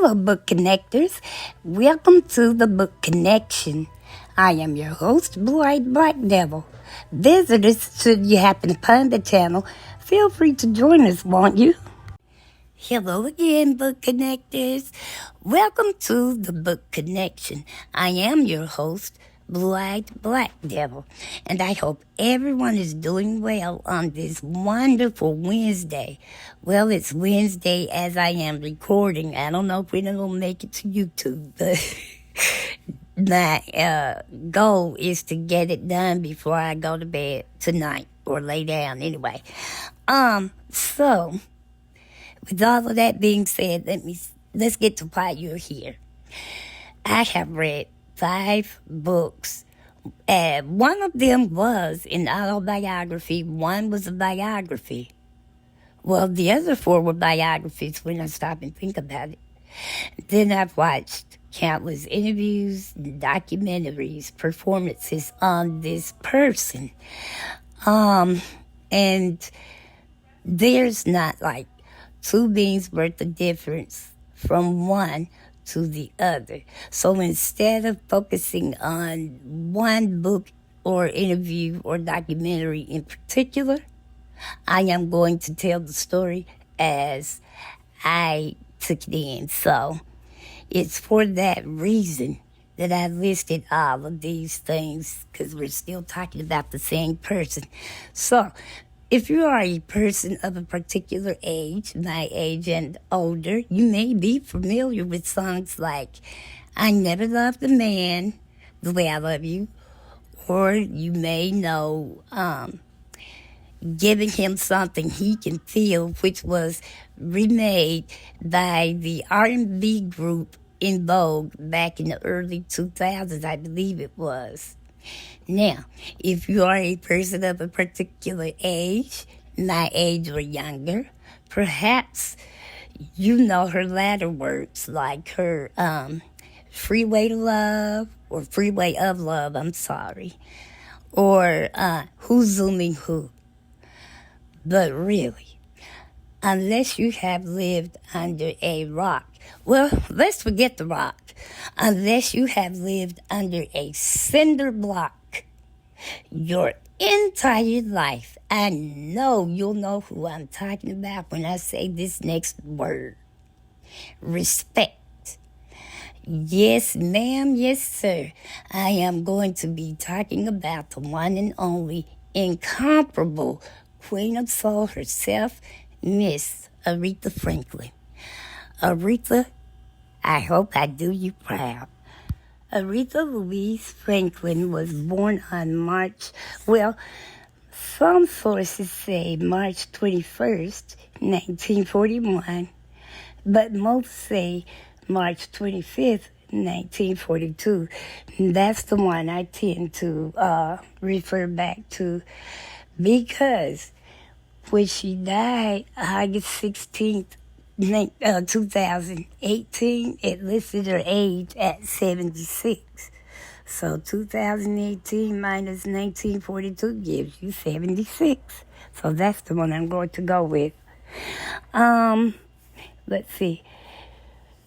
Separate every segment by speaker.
Speaker 1: Hello, book connectors. Welcome to the Book Connection. I am your host, Blue-Eyed Black Devil. Visitors, should you happen upon the channel, feel free to join us, won't you? Hello again, book connectors. Welcome to the Book Connection. I am your host, Blue-Eyed Black Devil, and I hope everyone is doing well on this wonderful Wednesday. Well, it's Wednesday as I am recording. I don't know if we're going to make it to YouTube, but my goal is to get it done before I go to bed tonight or lay down anyway. So with all of that being said, let's get to why you're here. I have read 5 books. One of them was an autobiography. One was a biography. Well, the other 4 were biographies when I stop and think about it. Then I've watched countless interviews, documentaries, performances on this person. And there's not like 2 beans worth of difference from one to the other. So instead of focusing on one book or interview or documentary in particular, I am going to tell the story as I took it in. So it's for that reason that I listed all of these things, because we're still talking about the same person. So if you are a person of a particular age, my age and older, you may be familiar with songs like I Never Loved a Man the Way I Love You, or you may know Giving Him Something He Can Feel, which was remade by the R&B group In Vogue back in the early 2000s, I believe it was. Now, if you are a person of a particular age, my age or younger, perhaps you know her latter works, like her Freeway to Love, or Freeway of Love, or Who's Zooming Who. But really, unless you have lived under a rock, well, let's forget the rock. Unless you have lived under a cinder block your entire life, I know you'll know who I'm talking about when I say this next word. Respect. Yes, ma'am, yes, sir. I am going to be talking about the one and only incomparable Queen of Soul herself, Miss Aretha Franklin. Aretha, I hope I do you proud. Aretha Louise Franklin was born on some sources say March 21st, 1941, but most say March 25th, 1942. That's the one I tend to refer back to, because when she died August 16th, 2018, it listed her age at 76. So 2018 minus 1942 gives you 76. So that's the one I'm going to go with. Let's see.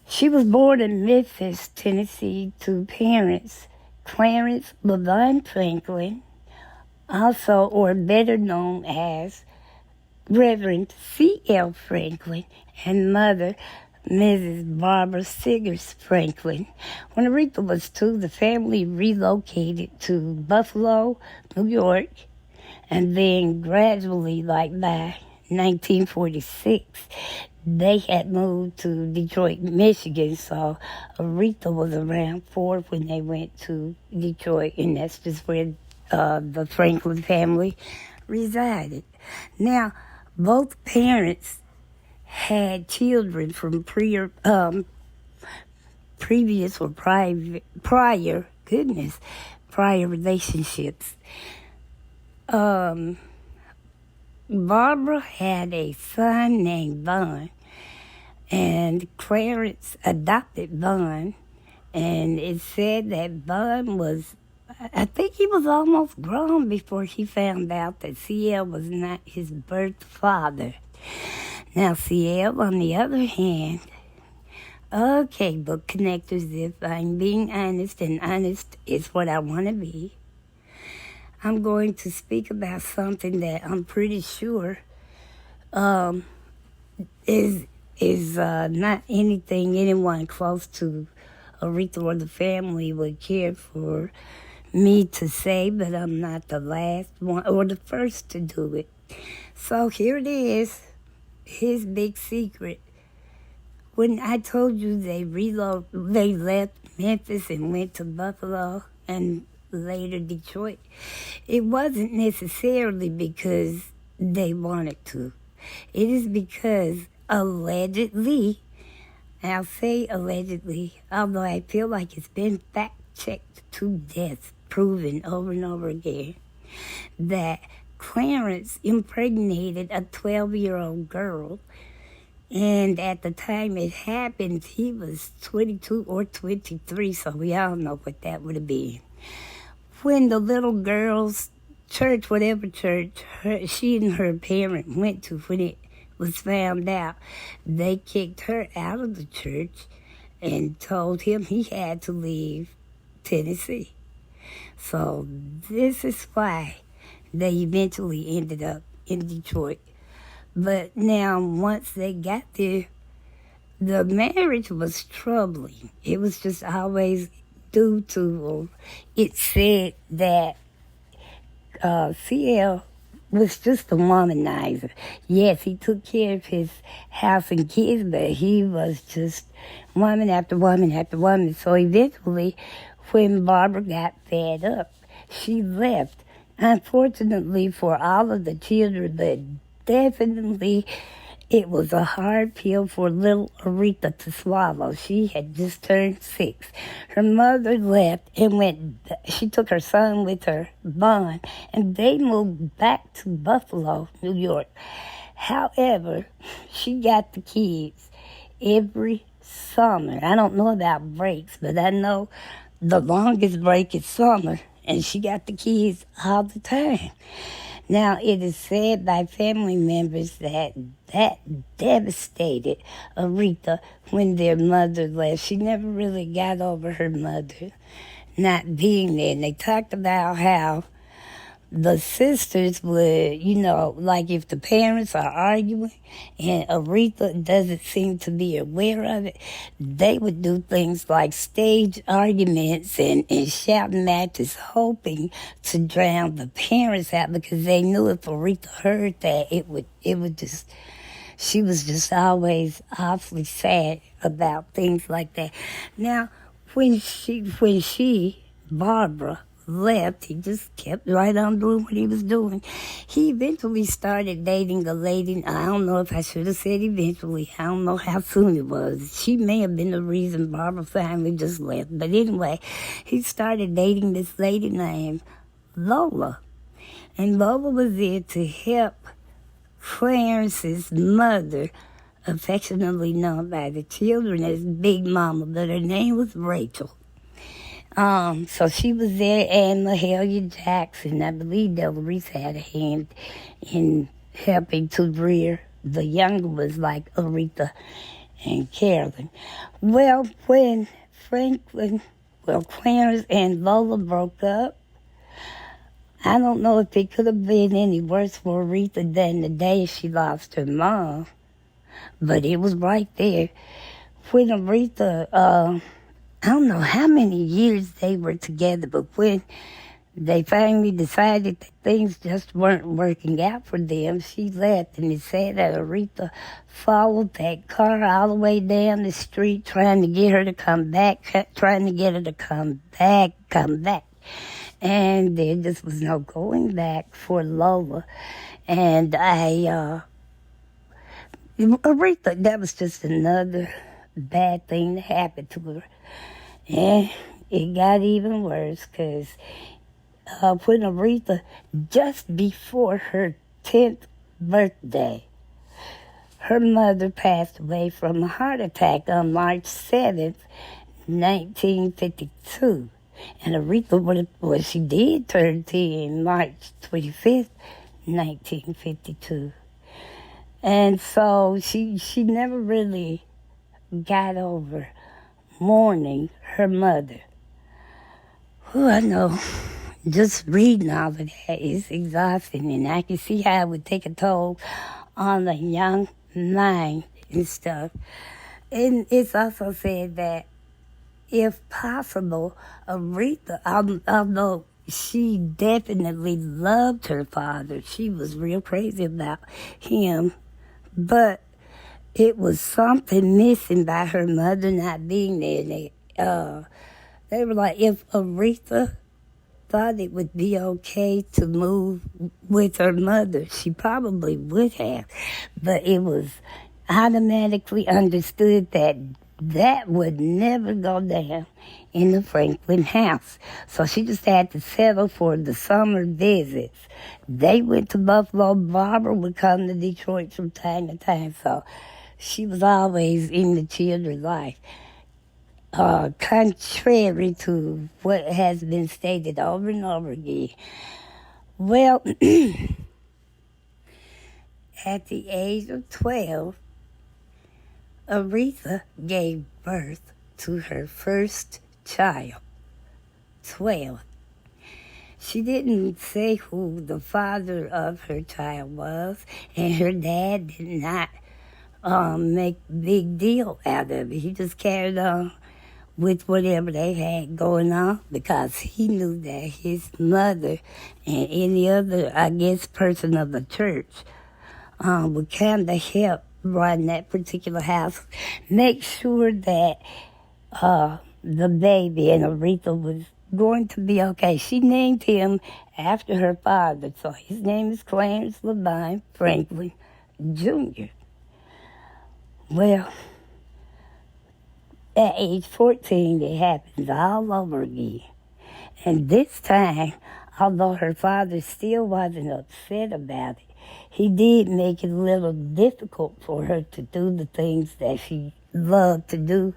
Speaker 1: She was born in Memphis, Tennessee, to parents Clarence LaVon Franklin, also, or better known as Reverend C.L. Franklin, and mother, Mrs. Barbara Siggers Franklin. When Aretha was 2, the family relocated to Buffalo, New York, and then gradually, like by 1946, they had moved to Detroit, Michigan, so Aretha was around 4 when they went to Detroit, and that's just where the Franklin family resided. Now, both parents had children from prior relationships. Barbara had a son named Vaughn, and Clarence adopted Vaughn, and it said that Vaughn was, I think he was almost grown before he found out that CL was not his birth father. Now, CL, on the other hand, Okay, book connectors, if I'm being honest, and honest is what I want to be, I'm going to speak about something that I'm pretty sure um, is not anything anyone close to Aretha or the family would care for me to say, but I'm not the last one or the first to do it. So here it is, his big secret. When I told you they left Memphis and went to Buffalo and later Detroit, it wasn't necessarily because they wanted to. It is because allegedly, I'll say allegedly, although I feel like it's been fact-checked to death, proven over and over again, that Clarence impregnated a 12-year-old girl. And at the time it happened, he was 22 or 23, so we all know what that would have been. When the little girl's church, whatever church she and her parent went to, when it was found out, they kicked her out of the church and told him he had to leave Tennessee. So this is why they eventually ended up in Detroit. But now, once they got there, the marriage was troubling. It was just always due to, it said that CL was just a womanizer. Yes, he took care of his house and kids, but he was just woman after woman after woman. So eventually, when Barbara got fed up, she left. Unfortunately for all of the children, but definitely it was a hard pill for little Aretha to swallow. She had just turned 6. Her mother left and she took her son with her, Bond, and they moved back to Buffalo, New York. However, she got the kids every summer. I don't know about breaks, but I know the longest break is summer, and she got the kids all the time. Now, it is said by family members that devastated Aretha when their mother left. She never really got over her mother not being there. And they talked about how the sisters would, like if the parents are arguing and Aretha doesn't seem to be aware of it, they would do things like stage arguments and shouting matches, hoping to drown the parents out, because they knew if Aretha heard that, it would just, she was just always awfully sad about things like that. Now, when Barbara, left, he just kept right on doing what he was doing. He eventually started dating a lady. I don't know if I should have said eventually. I don't know how soon it was. She may have been the reason Barbara finally just left. But anyway, he started dating this lady named Lola. And Lola was there to help Clarence's mother, affectionately known by the children as Big Mama, but her name was Rachel. So she was there, and Mahalia Jackson, I believe Del Reese had a hand in helping to rear the younger ones like Aretha and Carolyn. Well, when Clarence and Lola broke up, I don't know if it could have been any worse for Aretha than the day she lost her mom, but it was right there. When Aretha, I don't know how many years they were together, but when they finally decided that things just weren't working out for them, she left, and it said that Aretha followed that car all the way down the street trying to get her to come back. And there just was no going back for Lola. And Aretha, that was just another bad thing that happened to her. And it got even worse, because when Aretha, just before her 10th birthday, her mother passed away from a heart attack on March 7th, 1952. And Aretha, she did turn 10 March 25th, 1952. And so she never really got over mourning her mother. Oh, I know. Just reading all of that is exhausting, and I can see how it would take a toll on the young mind and stuff. And it's also said that, if possible, Aretha, although she definitely loved her father, she was real crazy about him, but it was something missing by her mother not being there. They were like, if Aretha thought it would be okay to move with her mother, she probably would have. But it was automatically understood that that would never go down in the Franklin house. So she just had to settle for the summer visits. They went to Buffalo. Barbara would come to Detroit from time to time. So she was always in the children's life. Contrary to what has been stated over and over again. Well, at the age of 12, Aretha gave birth to her first child. 12. She didn't say who the father of her child was, and her dad did not make a big deal out of it. He just carried on with whatever they had going on, because he knew that his mother and any other, I guess, person of the church would kind of help run that particular house, make sure that the baby and Aretha was going to be okay. She named him after her father, so his name is Clarence Levine Franklin Jr. Well, at age 14, it happens all over again. And this time, although her father still wasn't upset about it, he did make it a little difficult for her to do the things that she loved to do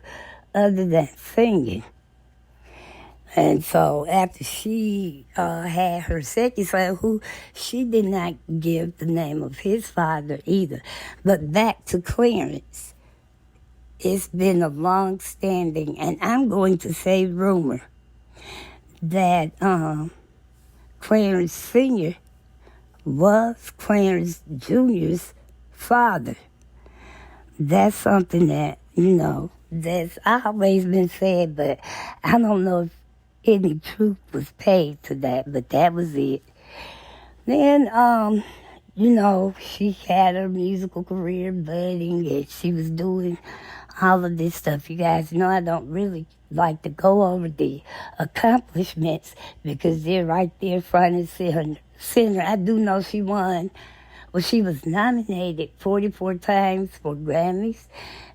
Speaker 1: other than singing. And so after she had her second son, who she did not give the name of his father either, but back to Clarence. It's been a long-standing, and I'm going to say rumor, that Clarence Sr. was Clarence Jr.'s father. That's something that, that's always been said, but I don't know if any truth was paid to that, but that was it. Then, she had her musical career budding, and she was doing all of this stuff. You guys know I don't really like to go over the accomplishments because they're right there front and center. I do know she won. Well, she was nominated 44 times for Grammys,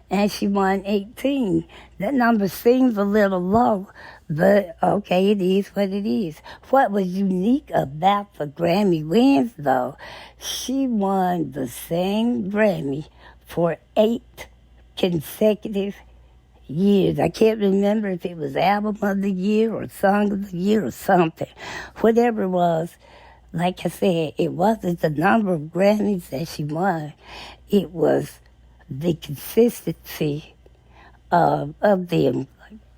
Speaker 1: and she won 18. That number seems a little low, but okay, it is what it is. What was unique about the Grammy wins, though, she won the same Grammy for 8 consecutive years. I can't remember if it was Album of the Year or Song of the Year or something. Whatever it was, like I said, it wasn't the number of Grammys that she won. It was the consistency of them,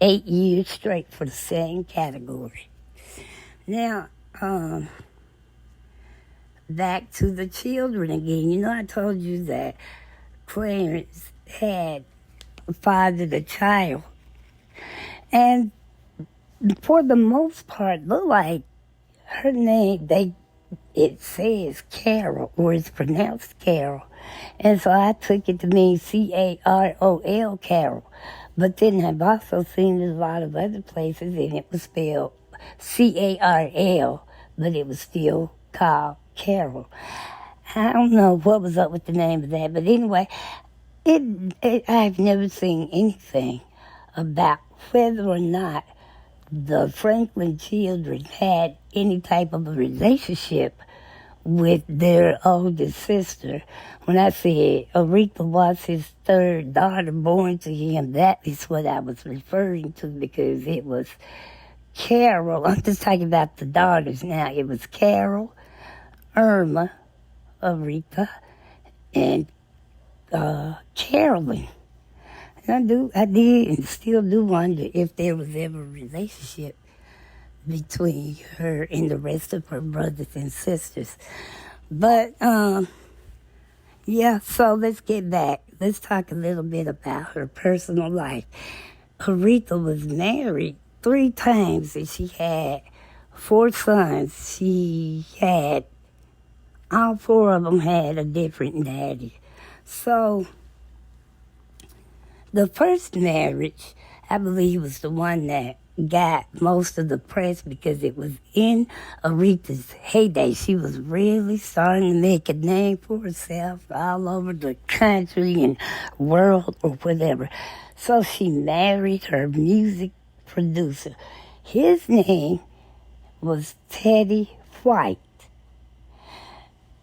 Speaker 1: 8 years straight for the same category. Now, back to the children again. I told you that Clarence had fathered a child. And for the most part, look like her name, it says Carol, or it's pronounced Carol. And so I took it to mean Carol, Carol. But then I've also seen it a lot of other places, and it was spelled Carl, but it was still called Carol. I don't know what was up with the name of that, but anyway, I've never seen anything about whether or not the Franklin children had any type of a relationship with their oldest sister. When I said Aretha was his third daughter born to him, that is what I was referring to, because it was Carol. I'm just talking about the daughters now. It was Carol, Irma, Aretha, and Carolyn. And I did and still do wonder if there was ever a relationship between her and the rest of her brothers and sisters. But, yeah, so let's get back. Let's talk a little bit about her personal life. Aretha was married 3 times and she had 4 sons. She had, all 4 of them had a different daddy. So, the first marriage, I believe, was the one that got most of the press because it was in Aretha's heyday. She was really starting to make a name for herself all over the country and world or whatever. So she married her music producer. His name was Teddy White.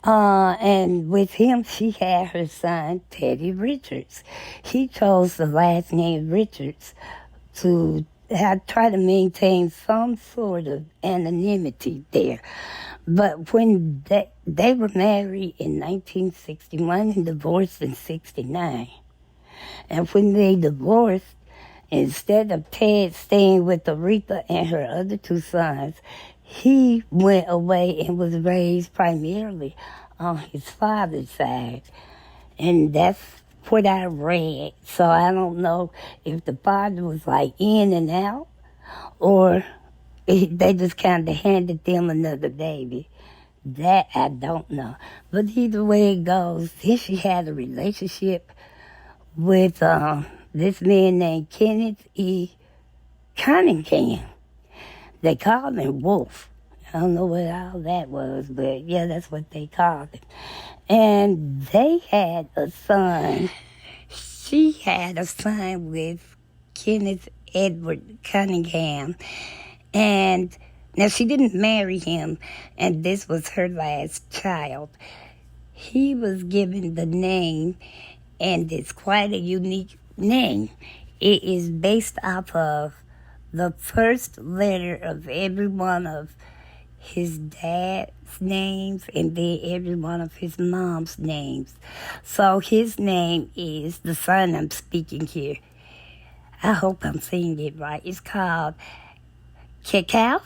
Speaker 1: And with him, she had her son, Teddy Richards. He chose the last name Richards to try to maintain some sort of anonymity there. But when they were married in 1961 and divorced in 69. And when they divorced, instead of Ted staying with Aretha and her other 2 sons, he went away and was raised primarily on his father's side. And that's what I read. So I don't know if the father was like in and out or they just kind of handed them another baby. That I don't know. But either way it goes, then she had a relationship with this man named Kenneth E. Cunningham. They called him Wolf. I don't know what all that was, but yeah, that's what they called him. And they had a son. She had a son with Kenneth Edward Cunningham. And now she didn't marry him, and this was her last child. He was given the name, and it's quite a unique name. It is based off of the first letter of every one of his dad's names and then every one of his mom's names. So his name is, the son I'm speaking here, I hope I'm saying it right, it's called Kekaf.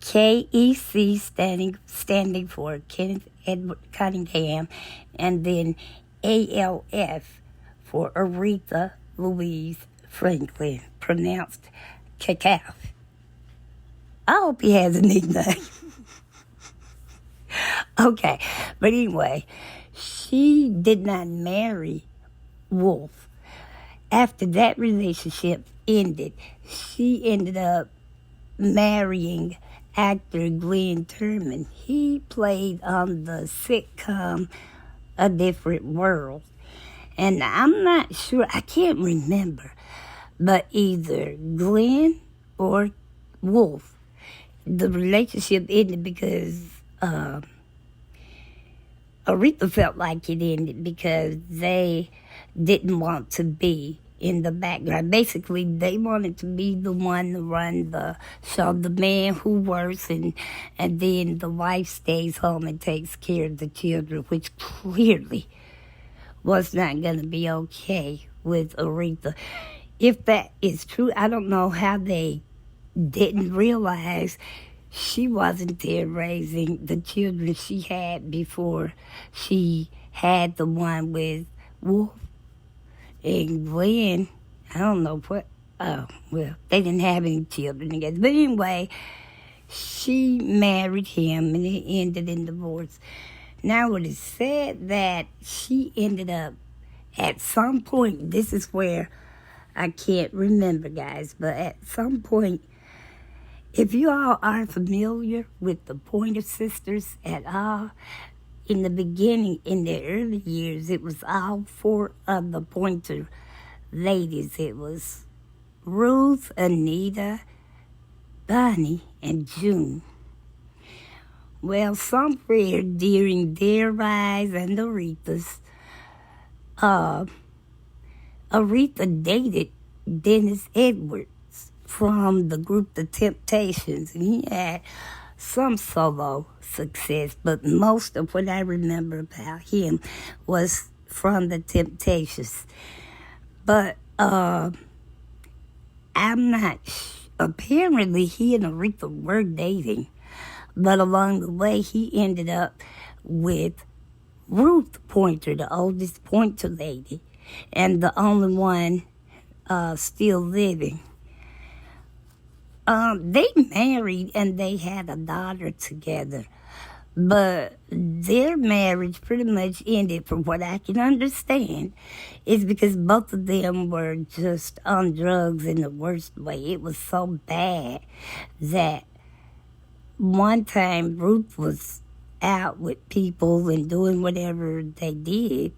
Speaker 1: K-E-C standing for Kenneth Edward Cunningham, and then A-L-F for Aretha Louise Franklin, pronounced Kekaf. I hope he has a nickname. Okay, but anyway, she did not marry Wolf. After that relationship ended, she ended up marrying actor Glenn Turman. He played on the sitcom A Different World. And I'm not sure, I can't remember, but either Glenn or Wolf, the relationship ended because Aretha felt like it ended because they didn't want to be in the background. Basically, they wanted to be the one to run the show, the man who works, and then the wife stays home and takes care of the children, which clearly was not going to be okay with Aretha. If that is true, I don't know how they didn't realize she wasn't there raising the children she had before she had the one with Wolf. And Glenn, I don't know what, well, they didn't have any children together. But anyway, she married him and it ended in divorce. Now it is said that she ended up, at some point, this is where I can't remember, guys, but at some point, if you all are familiar with the Pointer Sisters at all, in the beginning, in the early years, it was all 4 of the Pointer ladies. It was Ruth, Anita, Bonnie, and June. Well, somewhere during their rise and Aretha's, Aretha dated Dennis Edwards from the group The Temptations. And he had some solo success, but most of what I remember about him was from The Temptations. But I'm not. Apparently, he and Aretha were dating, but along the way, he ended up with Ruth Pointer, the oldest Pointer lady, and the only one still living. They married and they had a daughter together, but their marriage pretty much ended, from what I can understand, is because both of them were just on drugs in the worst way. It was so bad that one time Ruth was out with people and doing whatever they did,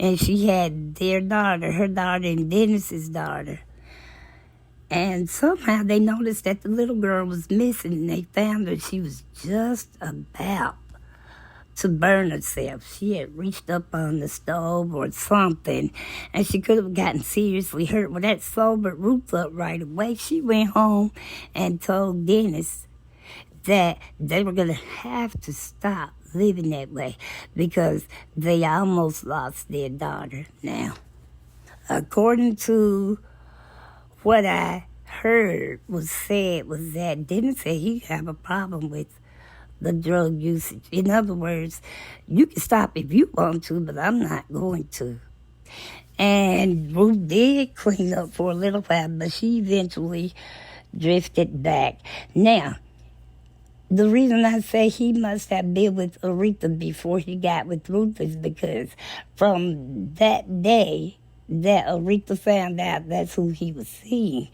Speaker 1: and she had their daughter, her daughter, and Dennis's daughter. And somehow they noticed that the little girl was missing, and they found her. She was just about to burn herself. She had reached up on the stove or something, and she could have gotten seriously hurt. Well, that sobered Ruth up right away. She went home and told Dennis that they were going to have to stop living that way because they almost lost their daughter. Now, according to what I heard was said, was that Dennis said he have a problem with the drug usage. In other words, you can stop if you want to, but I'm not going to. And Ruth did clean up for a little while, but she eventually drifted back. Now, the reason I say he must have been with Aretha before he got with Ruth is because from that day that Aretha found out that's who he was seeing,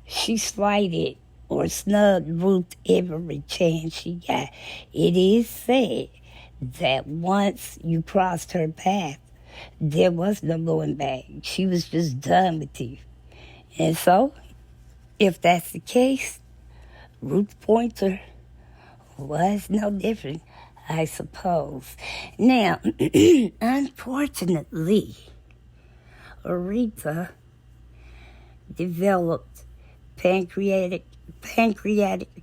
Speaker 1: she slighted or snubbed Ruth every chance she got. It is said that once you crossed her path, there was no going back. She was just done with you. And so, if that's the case, Ruth Pointer was no different, I suppose. Now, unfortunately, Aretha developed pancreatic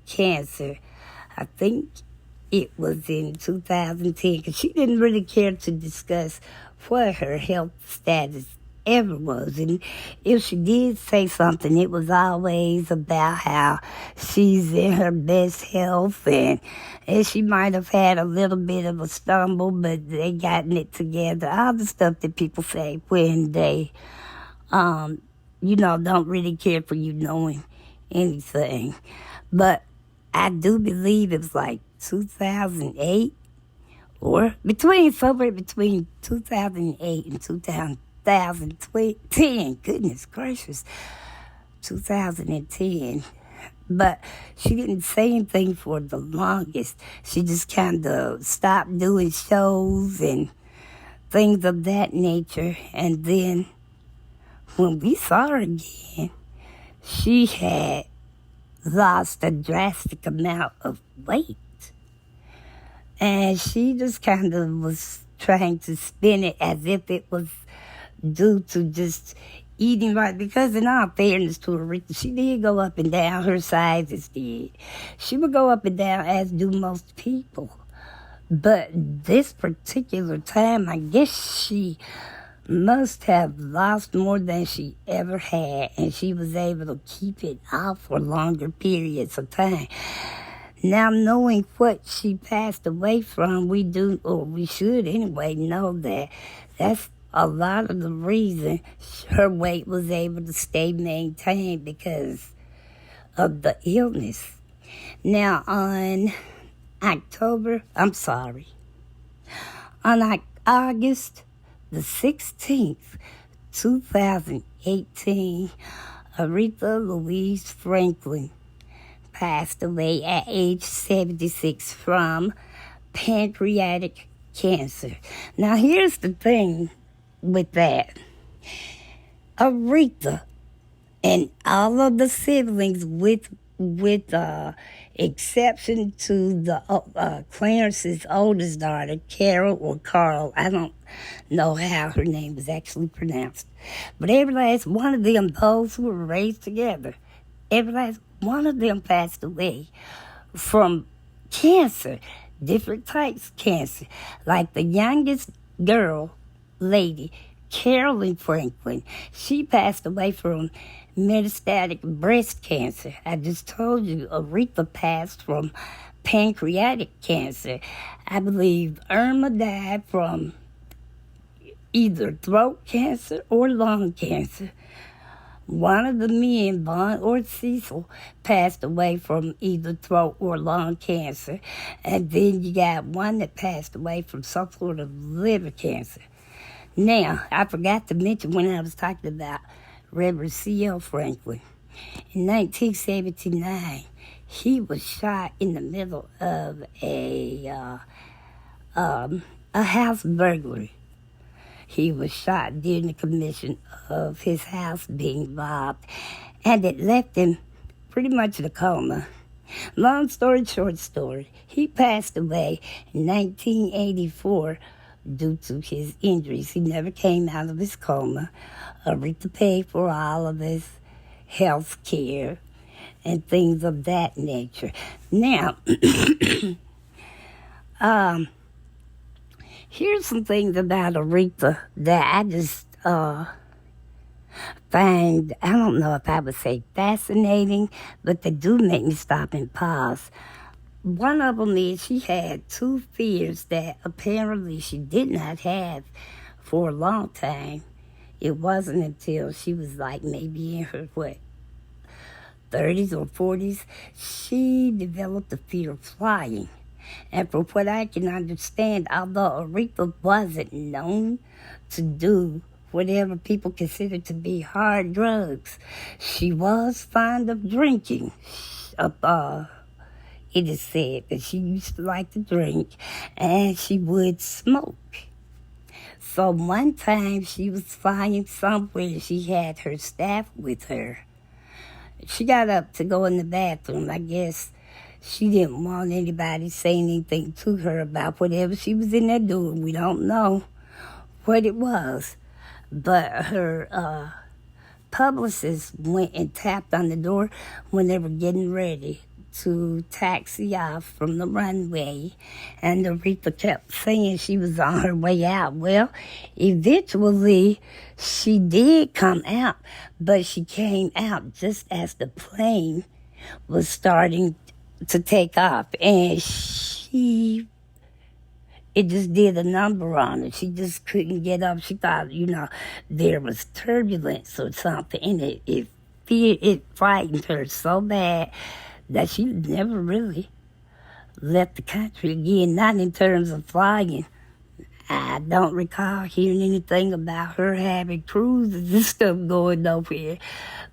Speaker 1: cancer. I think it was in 2010, because she didn't really care to discuss what her health status ever was. And if she did say something, it was always about how she's in her best health, and she might have had a little bit of a stumble, but they gotten it together. All the stuff that people say when they, don't really care for you knowing anything. But I do believe it was like 2008, or somewhere between 2008 and 2010, goodness gracious, 2010. But she didn't say anything for the longest. She just kind of stopped doing shows and things of that nature. And then when we saw her again, she had lost a drastic amount of weight. And she just kind of was trying to spin it as if it was due to just eating right. Because in all fairness to Aretha, she did go up and down. Her sizes did. She would go up and down, as do most people. But this particular time, I guess she must have lost more than she ever had, and she was able to keep it off for longer periods of time. Now, knowing what she passed away from, we should anyway, know that that's a lot of the reason her weight was able to stay maintained, because of the illness. Now, on August the 16th, 2018, Aretha Louise Franklin passed away at age 76 from pancreatic cancer. Now, here's the thing with that. Aretha and all of the siblings, with exception to the Clarence's oldest daughter, Carol or Carl, I don't know how her name is actually pronounced, but every last one of them, those who were raised together, every last one of them passed away from cancer, different types of cancer. Like the youngest lady, Carolyn Franklin. She passed away from metastatic breast cancer. I just told you Aretha passed from pancreatic cancer. I believe Irma died from either throat cancer or lung cancer. One of the men, Vaughn or Cecil, passed away from either throat or lung cancer. And then you got one that passed away from some sort of liver cancer. Now, I forgot to mention when I was talking about Reverend C.L. Franklin. In 1979, he was shot in the middle of a house burglary. He was shot during the commission of his house being robbed, and it left him pretty much in a coma. Long story, short story, he passed away in 1984 due to his injuries. He never came out of his coma. Aretha paid for all of his health care and things of that nature. Now, here's some things about Aretha that I just find, I don't know if I would say fascinating, but they do make me stop and pause. One of them is she had two fears that apparently she did not have for a long time. It wasn't until she was like maybe in her, 30s or 40s, she developed a fear of flying. And from what I can understand, although Aretha wasn't known to do whatever people consider to be hard drugs, she was fond of drinking. It is said that she used to like to drink, and she would smoke. So one time she was flying somewhere, she had her staff with her. She got up to go in the bathroom. I guess she didn't want anybody saying anything to her about whatever she was in there doing. We don't know what it was. But her publicist went and tapped on the door when they were getting ready to taxi off from the runway, and Aretha kept saying she was on her way out. Well, eventually she did come out, but she came out just as the plane was starting to take off, and it just did a number on her. She just couldn't get up. She thought, there was turbulence or something, and it frightened her so bad that she never really left the country again, not in terms of flying. I don't recall hearing anything about her having cruises and stuff going nowhere.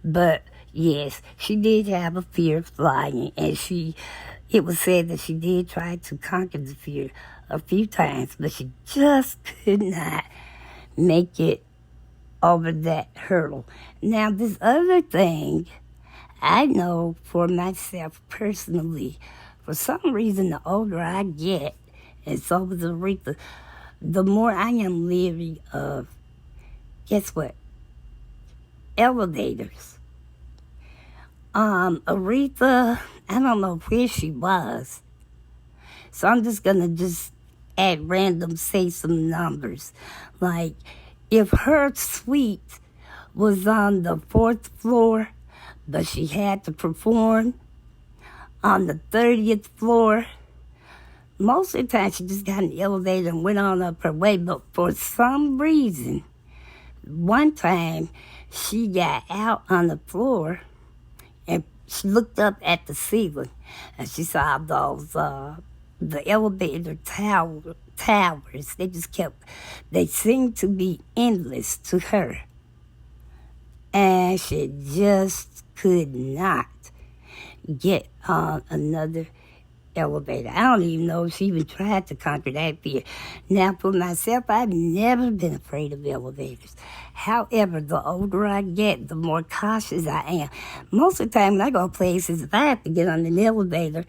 Speaker 1: But yes, she did have a fear of flying, and it was said that she did try to conquer the fear a few times, but she just could not make it over that hurdle. Now, this other thing, I know for myself personally, for some reason, the older I get, and so was Aretha, the more I am leery of, guess what? Elevators. Aretha, I don't know where she was, so I'm just gonna at random say some numbers. Like, if her suite was on the 4th floor, but she had to perform on the 30th floor, most of the time she just got in the elevator and went on up her way. But for some reason, one time she got out on the floor and she looked up at the ceiling and she saw those the elevator towers. They seemed to be endless to her, and she just could not get on another elevator. I don't even know if she even tried to conquer that fear. Now, for myself, I've never been afraid of elevators. However, the older I get, the more cautious I am. Most of the time when I go places, if I have to get on an elevator,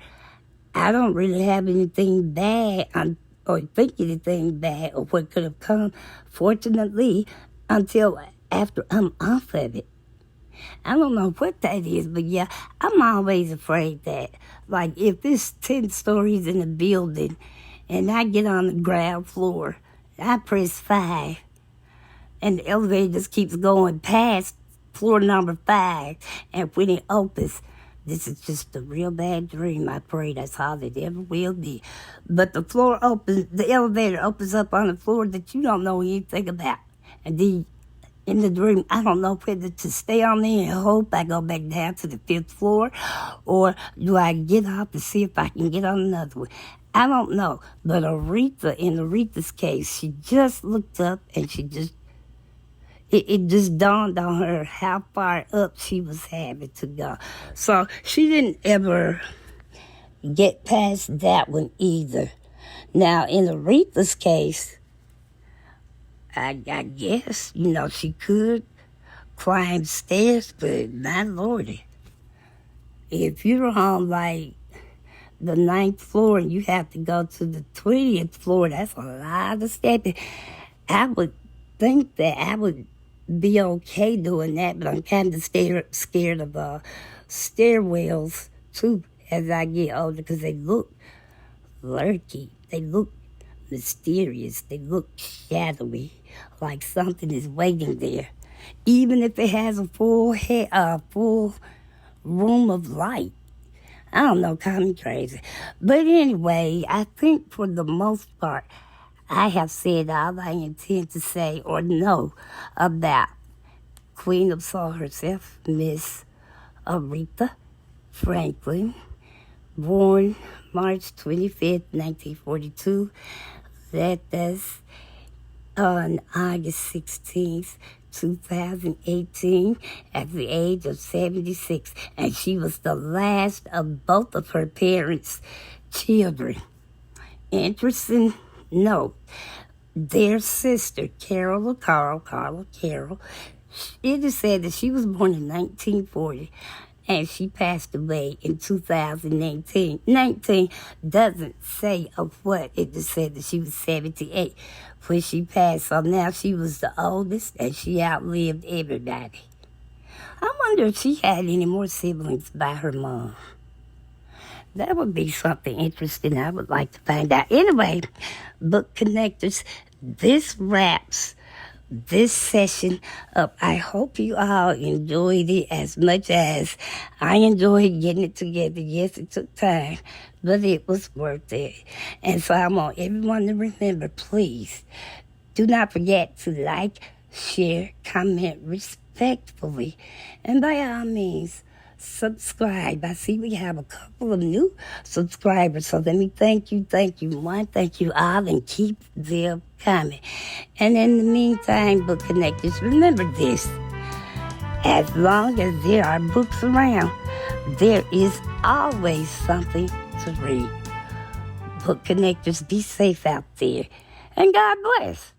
Speaker 1: I don't really have anything bad or think anything bad or what could have come, fortunately, until after I'm off of it. I don't know what that is, but yeah, I'm always afraid that, like, if it's 10 stories in a building and I get on the ground floor, I press 5, and the elevator just keeps going past floor number 5. And when it opens, this is just a real bad dream. I pray that's all it ever will be. But the elevator opens up on a floor that you don't know anything about. And then in the dream, I don't know whether to stay on there and hope I go back down to the 5th floor, or do I get off to see if I can get on another one. I don't know. But in Aretha's case, she just looked up and it just dawned on her how far up she was having to go. So she didn't ever get past that one either. Now, in Aretha's case, I guess, she could climb stairs, but my lordy, if you're on, like, the 9th floor and you have to go to the 20th floor, that's a lot of stepping. I would think that I would be okay doing that, but I'm kind of scared of stairwells too as I get older, because they look lurky, they look mysterious, they look shadowy, like something is waiting there, even if it has a full room of light. I don't know, call me crazy. But anyway, I think for the most part, I have said all I intend to say or know about Queen of Soul herself, Miss Aretha Franklin, born March 25th, 1942. That's on August 16th, 2018, at the age of 76. And she was the last of both of her parents' children. Interesting note, their sister, Carol, it is said that she was born in 1940 and she passed away in 2018. 19 doesn't say of what. It just said that she was 78 when she passed. So now she was the oldest and she outlived everybody. I wonder if she had any more siblings by her mom. That would be something interesting I would like to find out. Anyway, book connectors, this wraps this session up. I hope you all enjoyed it as much as I enjoyed getting it together. Yes, it took time, but it was worth it. And so I want everyone to remember, please, do not forget to like, share, comment respectfully, and by all means, subscribe. I see we have a couple of new subscribers, so let me thank you all, and keep them coming. And in the meantime, book connectors, remember this: as long as there are books around, there is always something to read. Book connectors, be safe out there, and God bless.